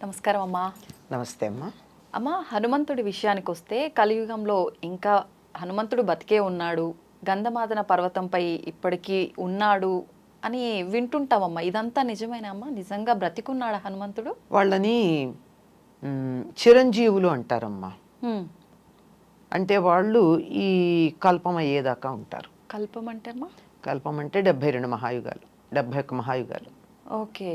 నమస్కారం అమ్మా. నమస్తే అమ్మా. అమ్మా, హనుమంతుడి విషయానికి వస్తే కలియుగంలో ఇంకా హనుమంతుడు బతికే ఉన్నాడు, గంధమాదన పర్వతంపై ఇప్పటికీ ఉన్నాడు అని వింటుంటామమ్మా. ఇదంతా నిజమేనా అమ్మా? నిజంగా బ్రతికున్నాడా హనుమంతుడు? వాళ్ళని చిరంజీవులు అంటారమ్మా. హ్మ్. అంటే వాళ్ళు ఈ కల్పం అయ్యేదాకా ఉంటారు. కల్పం అంటే అమ్మా? కల్పం అంటే 72 మహాయుగాలు, 71 మహాయుగాలు, ఓకే.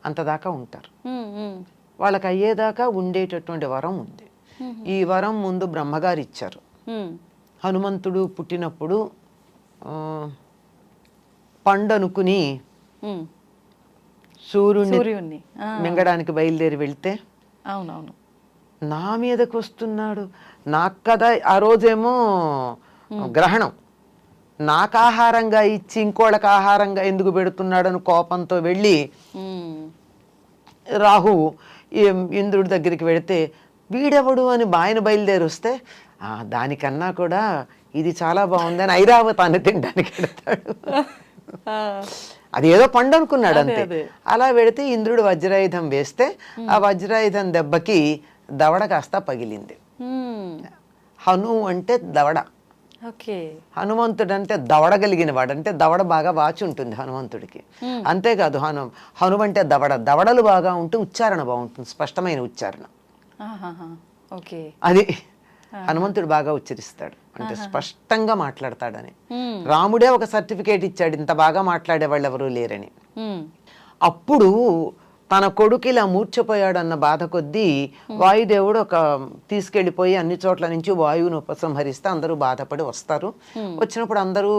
అంతదాకా ఉంటారు. హ్మ్, హ్మ్. వాళ్ళకి అయ్యేదాకా ఉండేటటువంటి వరం ఉంది. ఈ వరం ముందు బ్రహ్మగారు ఇచ్చారు. హ్మ్. హనుమంతుడు పుట్టినప్పుడు పండనుకుని హ్మ్. సూర్యుడిని ఆ. మింగడానికి బయలుదేరి వెళ్తే అవునవును. నా మీదకి వస్తున్నాడు, నాకు కదా ఆ రోజేమో గ్రహణం, నాకు ఆహారంగా ఇచ్చి ఇంకోళ్ళకి ఆహారంగా ఎందుకు పెడుతున్నాడని కోపంతో వెళ్ళి హ్మ్. రాహువు ఇంద్రుడి దగ్గరికి వెళితే వీడెవడు అని ఆయన బయలుదేరి వస్తే దానికన్నా కూడా ఇది చాలా బాగుందని ఐరావతాన్ని తినడానికి వెళతాడు. అది ఏదో పండు అనుకున్నాడు అంతే. అలా వెళితే ఇంద్రుడు వజ్రాయుధం వేస్తే ఆ వజ్రాయుధం దెబ్బకి దవడ కాస్త పగిలింది. హను అంటే దవడ, హనుమంతుడు అంటే దవడగలిగిన వాడు, అంటే దవడ బాగా వాచి ఉంటుంది హనుమంతుడికి. అంతేకాదు హను అంటే దవడలు బాగా ఉంటే ఉచ్చారణ బాగుంటుంది, స్పష్టమైన ఉచ్చారణ. అది హనుమంతుడు బాగా ఉచ్చరిస్తాడు, అంటే స్పష్టంగా మాట్లాడతాడని. రాముడే ఒక సర్టిఫికేట్ ఇచ్చాడు, ఇంత బాగా మాట్లాడే వాళ్ళు ఎవరూ లేరని. అప్పుడు తన కొడుకు ఇలా మూర్ఛపోయాడన్న బాధ కొద్దీ వాయుదేవుడు తీసుకెళ్ళిపోయి అన్ని చోట్ల నుంచి వాయువును ఉపసంహరిస్తే అందరూ బాధపడి వస్తారు. వచ్చినప్పుడు అందరూ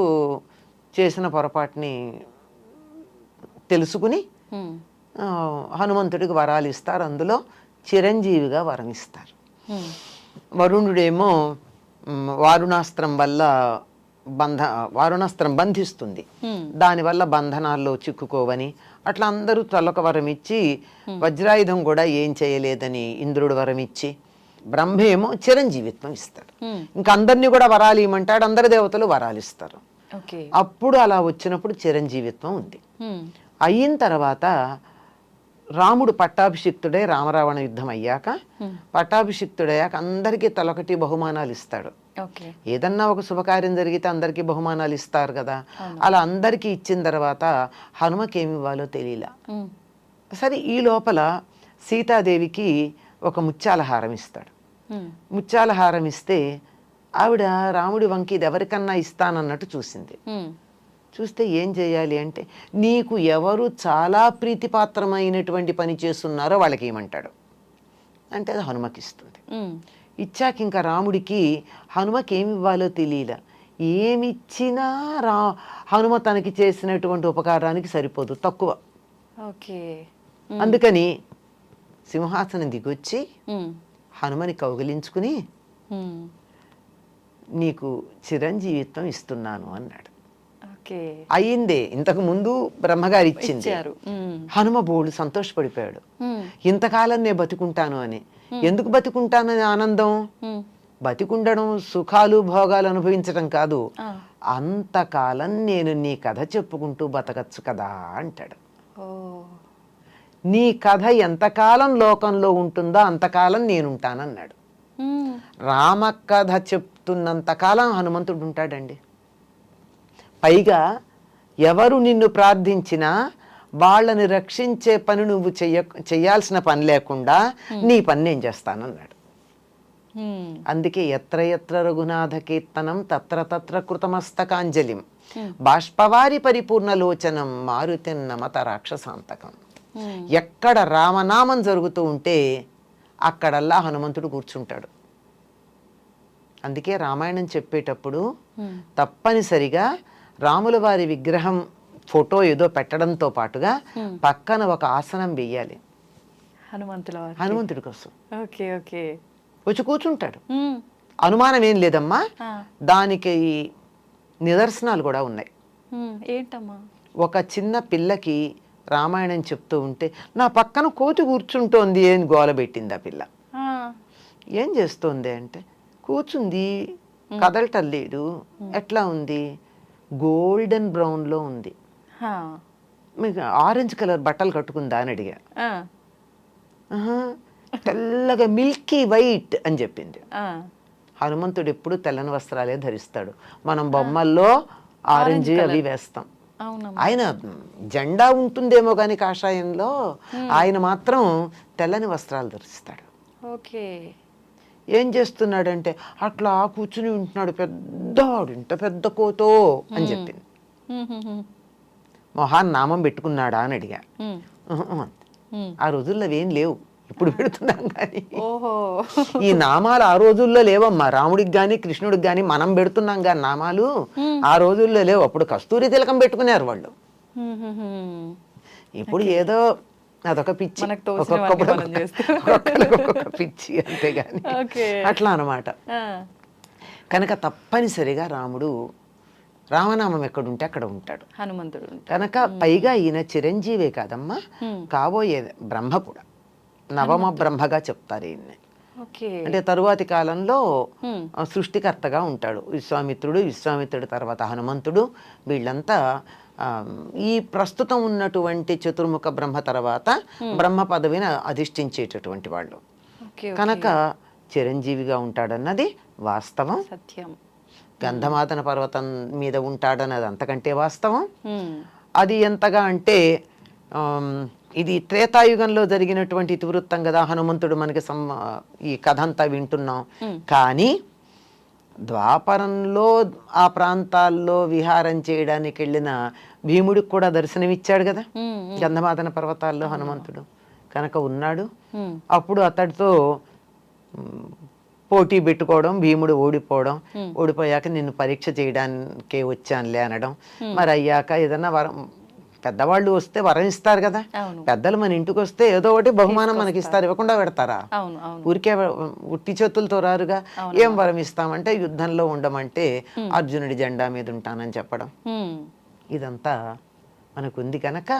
చేసిన పొరపాటుని తెలుసుకుని హనుమంతుడికి వరాలు ఇస్తారు. అందులో చిరంజీవిగా వరం ఇస్తారు. వరుణుడేమో వారుణాస్త్రం వల్ల వారుణాస్త్రం బంధిస్తుంది, దానివల్ల బంధనాల్లో చిక్కుకోవని అట్లా అందరూ తలొక వరం ఇచ్చి, వజ్రాయుధం కూడా ఏం చేయలేదని ఇంద్రుడు వరం ఇచ్చి, బ్రహ్మేమో చిరంజీవిత్వం ఇస్తాడు. ఇంకా అందరినీ కూడా వరాలు ఇవ్వమంటాడు, అందరి దేవతలు వరాలు ఇస్తారు. అప్పుడు అలా వచ్చినప్పుడు చిరంజీవిత్వం ఉంది. అయిన తర్వాత రాముడు పట్టాభిషిక్తుడై, రామరావణ యుద్ధం అయ్యాక పట్టాభిషిక్తుడయ్యాక అందరికీ తలొకటి బహుమానాలు ఇస్తాడు. ఏదన్నా ఒక శుభకార్యం జరిగితే అందరికీ బహుమానాలు ఇస్తారు కదా, అలా అందరికీ ఇచ్చిన తర్వాత హనుమకి ఏమి ఇవ్వాలో తెలియలా. సరే, ఈ లోపల సీతాదేవికి ఒక ముత్యాల హారం ఇస్తాడు. ముత్యాల హారం ఇస్తే ఆవిడ రాముడి వంకి ఇది ఎవరికన్నా ఇస్తానన్నట్టు చూసింది. చూస్తే ఏం చేయాలి అంటే, నీకు ఎవరు చాలా ప్రీతిపాత్రమైనటువంటి పని చేస్తున్నారో వాళ్ళకి ఏమంటాడు అంటే అది హనుమకి ఇస్తుంది. ఇచ్చాక ఇంకా రాముడికి హనుమకి ఏమి ఇవ్వాలో తెలియలా. ఏమిచ్చినా హనుమ తనకి చేసినటువంటి ఉపకారానికి సరిపోదు, తక్కువ. అందుకని సింహాసనం దిగొచ్చి హనుమని కౌగిలించుకుని నీకు చిరంజీవిత్వం ఇస్తున్నాను అన్నాడు. అయ్యిందే, ఇంతకు ముందు బ్రహ్మగారు ఇచ్చింది. హనుమ బోడు సంతోషపడిపోయాడు, ఇంతకాలం నేను బతికుంటాను అని. ఎందుకు బతికుంటానని ఆనందం? బతికుండడం సుఖాలు భోగాలు అనుభవించడం కాదు, అంతకాలం నేను నీ కథ చెప్పుకుంటూ బతకచ్చు కదా అంటాడు. నీ కథ ఎంతకాలం లోకంలో ఉంటుందో అంతకాలం నేనుంటానన్నాడు. రామ కథ చెప్తున్నంతకాలం హనుమంతుడు ఉంటాడండి. పైగా ఎవరు నిన్ను ప్రార్థించినా వాళ్ళని రక్షించే పని నువ్వు చెయ్యాల్సిన పని లేకుండా నీ పని నేను చేస్తానన్నాడు. అందుకే ఎత్ర ఎత్ర రఘునాథ కీర్తనం తత్ర తత్ర కృతమస్తకాంజలిం బాష్పవారి పరిపూర్ణలోచనం మారుతిన్నమత రాక్షసాంతకం. ఎక్కడ రామనామం జరుగుతూ ఉంటే అక్కడల్లా హనుమంతుడు కూర్చుంటాడు. అందుకే రామాయణం చెప్పేటప్పుడు తప్పనిసరిగా రాముల వారి విగ్రహం ఫోటో ఏదో పెట్టడంతో పాటుగా పక్కన ఒక ఆసనం వెయ్యాలి హనుమంతుడి కోసం. వచ్చి కూర్చుంటాడు, అనుమానం ఏం లేదమ్మా. దానికి నిదర్శనాలు కూడా ఉన్నాయి. ఏంటమ్మా? ఒక చిన్న పిల్లకి రామాయణం చెప్తూ ఉంటే నా పక్కన కోతి కూర్చుంటోంది అని గోలబెట్టింది ఆ పిల్ల. ఏం చేస్తోంది అంటే, కూర్చుంది, కదలటం లేదు. ఎట్లా ఉంది? గోల్డెన్ బ్రౌన్లో ఉంది. మీకు ఆరెంజ్ కలర్ బట్టలు కట్టుకుందా అని అడిగా. ఆహా, తెల్లగా మిల్కీ వైట్ అని చెప్పింది. ఆ, హనుమంతుడు ఎప్పుడు తెల్లని వస్త్రాలే ధరిస్తాడు. మనం బొమ్మల్లో ఆరెంజ్ అవి వేస్తాం. అవునమ్మా. ఆయన జెండా ఉంటుందేమో కానీ కాషాయంలో, ఆయన మాత్రం తెల్లని వస్త్రాలు ధరిస్తాడు. ఓకే. ఏం చేస్తున్నాడంటే అట్లా కూర్చుని ఉంటున్నాడు, పెద్దవాడు, ఇంత పెద్ద కోతో అని చెప్పింది. మొహాన్ నామం పెట్టుకున్నాడా అని అడిగా. ఉహు అంది. ఆ రోజుల్లో అవేం లేవు, ఇప్పుడు పెడుతున్నాం కానీ. ఓహో. ఈ నామాలు ఆ రోజుల్లో లేవమ్మా. రాముడికి కానీ కృష్ణుడికి కానీ మనం పెడుతున్నాం కానీ నామాలు ఆ రోజుల్లో లేవు. అప్పుడు కస్తూరి తిలకం పెట్టుకున్నారు వాళ్ళు. ఇప్పుడు ఏదో అదొక పిచ్చి, మనకు తోచినవన్నీ మనం చేస్తాం. ఒక్కొక్క పిచ్చి అంతేగాని ఓకే. అట్లా అనమాట. కనుక తప్పనిసరిగా రాముడు రామనామం ఎక్కడుంటే అక్కడ ఉంటాడు హనుమంతుడు. కనుక పైగా ఈయన చిరంజీవే కాదమ్మా, కాబోయే బ్రహ్మ కూడా, నవమ బ్రహ్మగా చెప్తారు ఈయన్ని. ఓకే. అంటే తరువాతి కాలంలో సృష్టికర్తగా ఉంటాడు. విశ్వామిత్రుడు తర్వాత హనుమంతుడు, వీళ్ళంతా ఈ ప్రస్తుతం ఉన్నటువంటి చతుర్ముఖ బ్రహ్మ తర్వాత బ్రహ్మ పదవిని అధిష్ఠించేటటువంటి వాళ్ళు. కనుక చిరంజీవిగా ఉంటాడన్నది వాస్తవం, సత్యం. గంధమాదన పర్వతం మీద ఉంటాడన్నది అంతకంటే వాస్తవం. అది ఎంతగా అంటే ఇది త్రేతాయుగంలో జరిగినటువంటి ఇతివృత్తం కదా, హనుమంతుడు మనకి ఈ కథ అంతా వింటున్నాం. కానీ ద్వాపరంలో ఆ ప్రాంతాల్లో విహారం చేయడానికి వెళ్ళిన భీముడికి కూడా దర్శనమిచ్చాడు కదా గంధమాదన పర్వతాల్లో హనుమంతుడు. కనుక ఉన్నాడు. అప్పుడు అతడితో పోటీ పెట్టుకోవడం, భీముడు ఓడిపోవడం, ఓడిపోయాక నిన్ను పరీక్ష చేయడానికే వచ్చానులే అనడం. మరి అయ్యాక ఏదన్నా వరం, పెద్దవాళ్ళు వస్తే వరం ఇస్తారు కదా, పెద్దలు మన ఇంటికి వస్తే ఏదో ఒకటి బహుమానం మనకి ఇస్తారు, ఇవ్వకుండా పెడతారా? ఊరికే ఉట్టి చేతులతో రారుగా. ఏం వరం ఇస్తామంటే యుద్ధంలో ఉండమంటే అర్జునుడి జెండా మీద ఉంటానని చెప్పడం. ఇదంతా మనకుంది. కనుక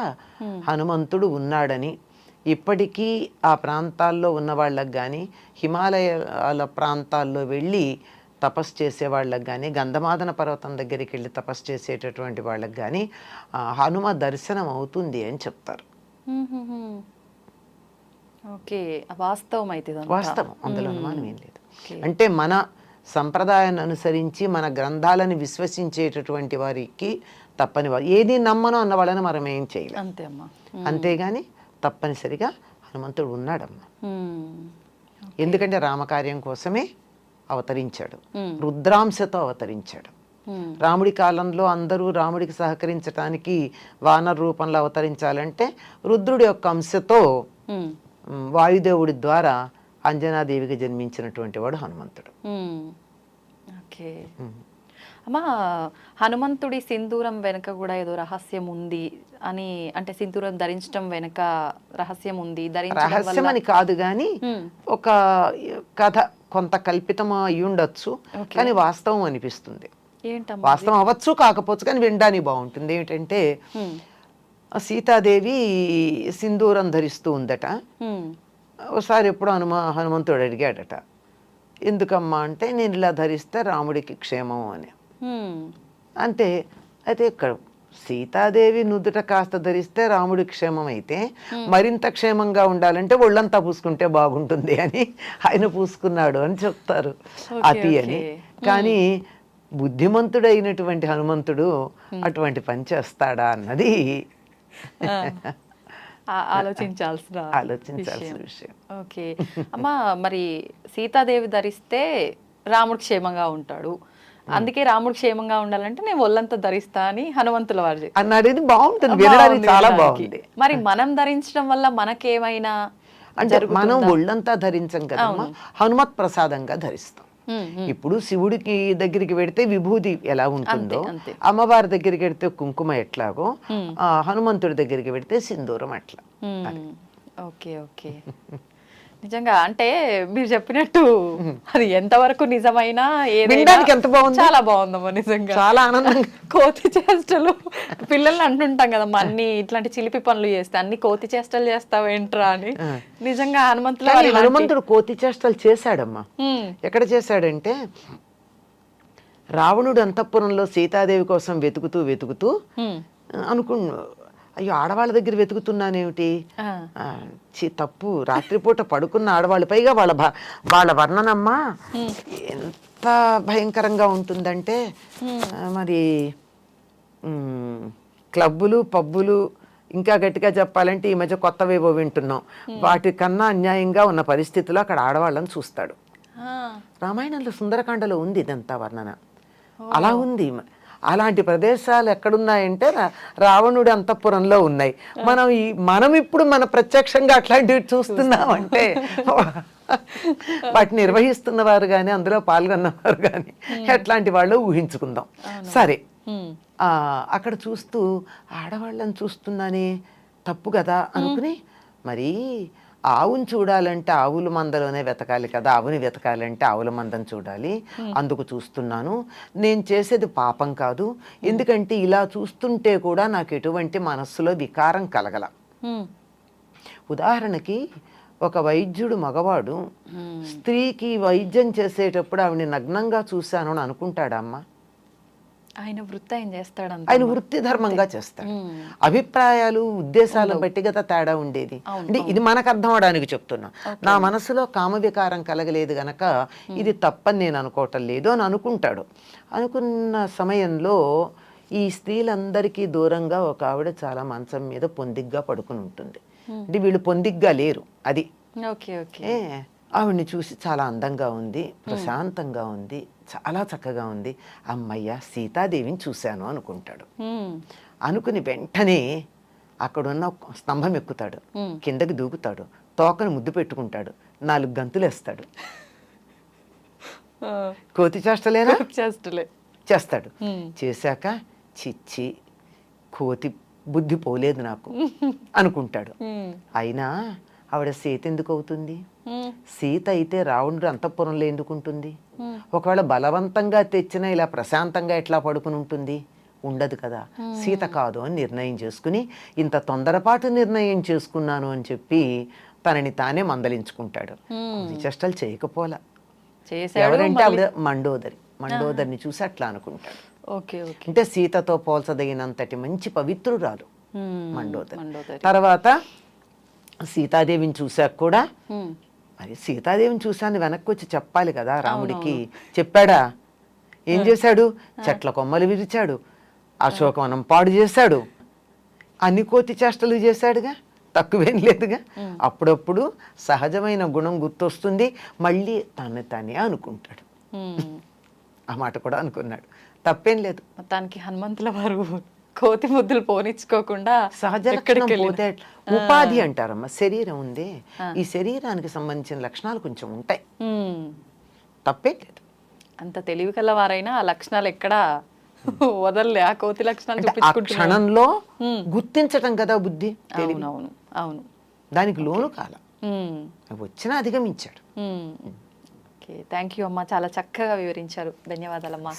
హనుమంతుడు ఉన్నాడని ఇప్పటికీ ఆ ప్రాంతాల్లో ఉన్న వాళ్ళకి కానీ, హిమాలయాల ప్రాంతాల్లో వెళ్ళి తపస్సు చేసే వాళ్ళకి కానీ, గంధమాదన పర్వతం దగ్గరికి వెళ్ళి తపస్సు చేసేటటువంటి వాళ్ళకి కానీ హనుమ దర్శనం అవుతుంది అని చెప్తారు. ఓకే, వాస్తవం అయితే వాస్తవం, అందులో అనుమానం ఏం లేదు. అంటే మన సంప్రదాయాన్ని అనుసరించి మన గ్రంథాలను విశ్వసించేటటువంటి వారికి తప్పని వారు, ఏది నమ్మను అన్న వాళ్ళని మనం ఏం చేయలేం. అంతే అమ్మా. అంతేగాని తప్పనిసరిగా హనుమంతుడు ఉన్నాడమ్మా. ఎందుకంటే రామకార్యం కోసమే అవతరించాడు, రుద్రాంశతో అవతరించాడు. రాముడి కాలంలో అందరూ రాముడికి సహకరించడానికి వానర రూపంలో అవతరించాలంటే రుద్రుడి యొక్క అంశతో వాయుదేవుడి ద్వారా అంజనాదేవికి జన్మించినటువంటి వాడు హనుమంతుడు. ఓకే అమ్మా, హనుమంతుడి సింధూరం వెనుక కూడా ఏదో రహస్యం ఉంది అని, అంటే సింధూరం ధరించడం వెనుక రహస్యం ఉంది, రహస్యం అని కాదు కానీ ఒక కథ కొంత కల్పితం అయి ఉండొచ్చు, కానీ వాస్తవం అనిపిస్తుంది. వాస్తవం అవ్వచ్చు కాకపోవచ్చు, కానీ వినడానికి బాగుంటుంది. ఏమిటంటే సీతాదేవి సింధూరం ధరిస్తూ ఉందట. ఒకసారి ఎప్పుడు హనుమంతుడు అడిగాడట, ఎందుకమ్మా అంటే, నేను ఇలా ధరిస్తే రాముడికి క్షేమం అని. అంతే. అయితే ఇక్కడ సీతాదేవి నుదుట కాస్త ధరిస్తే రాముడి క్షేమం అయితే, మరింత క్షేమంగా ఉండాలంటే ఒళ్ళంతా పూసుకుంటే బాగుంటుంది అని ఆయన పూసుకున్నాడు అని చెప్తారు, అతి అని. కానీ బుద్ధిమంతుడైనటువంటి హనుమంతుడు అటువంటి పని చేస్తాడా అన్నది ఆలోచించాల్సిన విషయం. ఓకే అమ్మా, మరి సీతాదేవి ధరిస్తే రాముడు క్షేమంగా ఉంటాడు, అందుకే రాముడు క్షేమంగా ఉండాలంటే నేను ఒళ్ళంతా ధరిస్తా అని హనుమంతుల వారు అన్నాడు. ఇది బాగుంటుంది, వినడానికి చాలా బాగుంది. మరి మనం ధరించడం వల్ల మనకేమైనా అంటే, మనం ఒళ్ళంతా ధరించం కదా, హనుమత్ ప్రసాదంగా ధరిస్తాం. ఇప్పుడు శివుడికి దగ్గరికి వెడితే విభూది ఎలా ఉంటుందో, అమ్మవారి దగ్గరికి వెడితే కుంకుమ ఎట్లాగో, హనుమంతుడి దగ్గరికి వెడితే సింధూరం అట్లా. Okay okay. నిజంగా అంటే మీరు చెప్పినట్టు అది ఎంతవరకు నిజమైనా ఎంత బాగుంది, చాలా బాగుందమ్మా. నిజంగా చాలా ఆనందంగా. కోతి చేష్టలు పిల్లల్ని అంటుంటాం కదమ్మా, అన్ని ఇట్లాంటి చిలిపి పనులు చేస్తే అన్ని కోతి చేష్టలు చేస్తావేంట్రా అని. నిజంగా హనుమంతుడు కోతి చేష్టలు చేశాడమ్మా. ఎక్కడ చేశాడంటే, రావణుడు అంతఃపురంలో సీతాదేవి కోసం వెతుకుతూ అయ్యో ఆడవాళ్ళ దగ్గర వెతుకుతున్నానేమిటి, ఆ, తప్పు, రాత్రిపూట పడుకున్న ఆడవాళ్ళు, పైగా వాళ్ళ వర్ణనమ్మా ఎంత భయంకరంగా ఉంటుందంటే మరి క్లబ్బులు పబ్బులు, ఇంకా గట్టిగా చెప్పాలంటే ఈ మధ్య కొత్తవేవో వింటున్నాం, వాటికన్నా అన్యాయంగా ఉన్న పరిస్థితిలో అక్కడ ఆడవాళ్ళని చూస్తాడు. ఆ, రామాయణంలో సుందరకాండలో ఉంది ఇదంతా వర్ణన. అలా ఉంది. అలాంటి ప్రదేశాలు ఎక్కడున్నాయంటే రావణుడి అంతఃపురంలో ఉన్నాయి. మనం ఇప్పుడు మన ప్రత్యక్షంగా అట్లాంటివి చూస్తున్నామంటే వాటిని నిర్వహిస్తున్న వారు కానీ అందులో పాల్గొన్నవారు కానీ ఎట్లాంటి వాళ్ళు ఊహించుకుందాం. సరే, అక్కడ చూస్తూ ఆడవాళ్ళని చూస్తున్నానే, తప్పు కదా అనుకుని, మరి ఆవుని చూడాలంటే ఆవుల మందలోనే వెతకాలి కదా, ఆవుని వెతకాలంటే ఆవుల మందని చూడాలి, అందుకు చూస్తున్నాను, నేను చేసేది పాపం కాదు, ఎందుకంటే ఇలా చూస్తుంటే కూడా నాకు ఎటువంటి మనస్సులో వికారం కలగల. ఉదాహరణకి ఒక వైద్యుడు మగవాడు స్త్రీకి వైద్యం చేసేటప్పుడు ఆవిడని నగ్నంగా చూశాను అని అనుకుంటాడమ్మా? ఆయన వృత్తి ఆయన చేస్తాడంట. ఆయన వృత్తి ధర్మంగా చేస్తాడు. అభిప్రాయాలు ఉద్దేశాలను బట్టి కదా తేడా ఉండేది. అంటే ఇది మనకు అర్థం అవడానికి చెప్తున్నా. నా మనసులో కామవికారం కలగలేదు గనక ఇది తప్పని నేను అనుకోవటం లేదు అని అనుకుంటాడు. అనుకున్న సమయంలో ఈ స్త్రీలందరికీ దూరంగా ఒక ఆవిడ చాలా మంచం మీద పొందిగ్గా పడుకుని ఉంటుంది. అంటే వీళ్ళు పొందిగ్గా లేరు. అది ఆవిడ్ని చూసి చాలా అందంగా ఉంది, ప్రశాంతంగా ఉంది, చాలా చక్కగా ఉంది, అమ్మయ్య సీతాదేవిని చూశాను అనుకుంటాడు. అనుకుని వెంటనే అక్కడున్న స్తంభం ఎక్కుతాడు, కిందకి దూకుతాడు, తోకను ముద్దు పెట్టుకుంటాడు, 4 గంతులు వేస్తాడు. కోతి చేష్టలేనా? చేస్తాడు. చేశాక చిచ్చి కోతి బుద్ధి పోలేదు నాకు అనుకుంటాడు. అయినా ఆవిడ సీత ఎందుకు అవుతుంది? సీత అయితే రావణుడు అంతఃపురంలో ఎందుకు ఉంటుంది? ఒకవేళ బలవంతంగా తెచ్చినా ఇలా ప్రశాంతంగా ఎట్లా పడుకుని ఉంటుంది? ఉండదు కదా. సీత కాదు అని నిర్ణయం చేసుకుని, ఇంత తొందరపాటు నిర్ణయం చేసుకున్నాను అని చెప్పి తనని తానే మందలించుకుంటాడు. చేష్టలు చేయకపోలా. ఎవరంటే ఆవిడ మండోదరిని చూసి అట్లా అనుకుంటాడు. అంటే సీతతో పోల్చదగినంతటి మంచి పవిత్రురాలు మండోదరి. తర్వాత సీతాదేవిని చూశాక కూడా, మరి సీతాదేవిని చూశాను వెనక్కి వచ్చి చెప్పాలి కదా రాముడికి. చెప్పాడా? ఏం చేశాడు? చెట్ల కొమ్మలు విరిచాడు, అశోకవనం పాడు చేశాడు, అన్ని కోతి చేష్టలు చేశాడుగా, తక్కువేం లేదుగా. అప్పుడప్పుడు సహజమైన గుణం గుర్తొస్తుంది, మళ్ళీ తనే అనుకుంటాడు. ఆ మాట కూడా అనుకున్నాడు, తప్పేం లేదు. మొత్తానికి హనుమంతుల వారు కోతి ముద్దులు పోనిచ్చుకోకుండా సహజ లక్షణం పోతే ఉపాధి అంటారమ్మా. శరీరం ఉంది, ఈ శరీరానికి సంబంధించిన లక్షణాలు కొంచెం ఉంటాయి, తప్పేం లేదు. అంత తెలివి కల వారైనా ఆ లక్షణాలు ఎక్కడా వదలలే. ఆ కోతి లక్షణాలు ఆ క్షణంలో గుర్తించటం కదా బుద్ధి. అవును, దానికి లోను కాల వచ్చినా అధిగమించాడు. థ్యాంక్ యూ అమ్మా, చాలా చక్కగా వివరించారు. ధన్యవాదాలమ్మా.